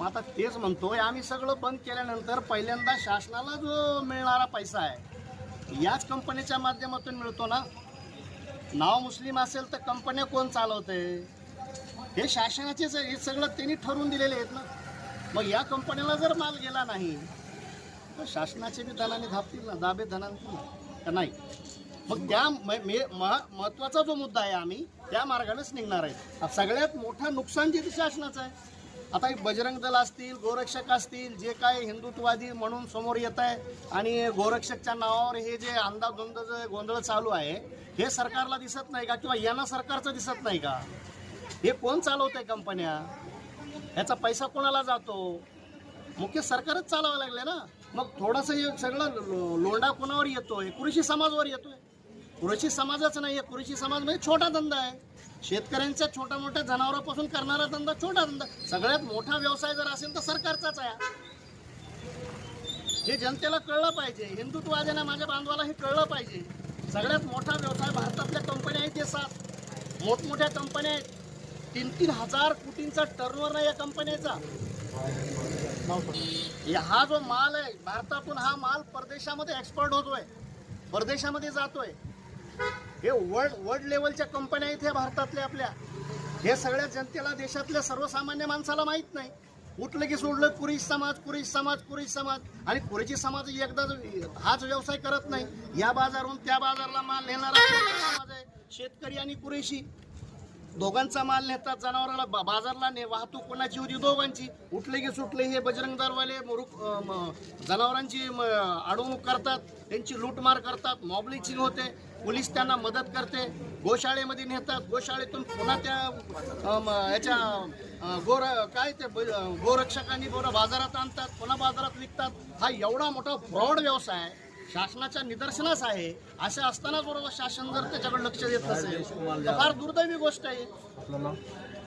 आता तेच म्हणतोय, आम्ही सगळं बंद केल्यानंतर पहिल्यांदा शासनाला जो मिळणारा पैसा आहे याच कंपनीच्या माध्यमातून मिळतो ना. नाव मुस्लिम असेल तर कंपन्या कोण चालवते? हे शासनाचेच हे सगळं त्यांनी ठरवून दिलेले आहेत ना. मग या कंपनीला जर माल गेला नाही तर शासनाचे बी धनाने धापतील ना, दाबे धनाने का नाही. मग त्या महत्त्वाचा जो मुद्दा आहे आम्ही त्या मार्गानेच निघणार आहे. सगळ्यात मोठं नुकसान जे शासनाचं आहे. आता बजरंग दल असतील, गोरक्षक असतील, जे काय हिंदुत्ववादी म्हणून समोर येत आहे आणि गोरक्षकच्या नावावर हे जे अंदाधुंद जे गोंधळ चालू आहे हे सरकारला दिसत नाही का? किंवा यांना सरकारचं दिसत नाही का? हे कोण चालवत आहे कंपन्या? ह्याचा पैसा कोणाला जातो? मुख्य सरकारच चालवावं लागले ना. मग थोडंसं हे सगळं लोंढा कोणावर येतोय? कुरेशी समाजावर येतोय. कुरेशी समाजाच नाही आहे, कुरेशी समाज म्हणजे छोटा धंदा आहे. शेतकऱ्यांच्या छोट्या मोठ्या जनावरांपासून करणारा धंदा छोटा धंदा. सगळ्यात मोठा व्यवसाय जर असेल तर सरकारचाच आहे. हे जनतेला कळलं पाहिजे, हिंदुत्ववाद्यांना माझ्या बांधवाला हे कळलं पाहिजे. सगळ्यात मोठा व्यवसाय भारतातल्या कंपन्या आहेत. हे 7 मोठमोठ्या कंपन्या आहेत. 3-3 हजार कोटींचा टर्नओव्हर आहे या कंपन्याचा. हा जो माल आहे भारतातून, हा माल परदेशामध्ये एक्सपोर्ट होतोय, परदेशामध्ये जातोय. हे वर्ल्ड लेवलच्या कंपन्या आहेत ह्या भारतातल्या आपल्या. हे सगळ्या जनतेला, देशातल्या सर्वसामान्य माणसाला माहीत नाही. उठलं की सोडलं कुरेश समाज, कुरेश समाज, कुरेश समाज. आणि कुरेशी समाज एकदा हाच व्यवसाय करत नाही. या बाजारहून त्या बाजारला माल नेणारा समाज आहे. शेतकरी आणि कुरेशी दोघांचा माल नेतात. जनावराला बाजारला वाहतूक कोणाची होती? दोघांची. उठले की सुटले हे बजरंग दलवाले जनावरांची अडवणूक करतात, त्यांची लूटमार करतात, मॉबलिचिंग होते, पोलीस त्यांना मदत करते, गोशाळेमध्ये नेतात, गोशाळेतून पुन्हा त्या याच्या गोरक्षकांनी बाजारात आणतात, पुन्हा बाजारात विकतात. हा एवढा मोठा फ्रॉड व्यवसाय शासनाच्या निदर्शनास आहे. असं असताना बरोबर शासन जर त्याच्याकडे लक्ष देत नसेल तर फार दुर्दैवी गोष्ट आहे.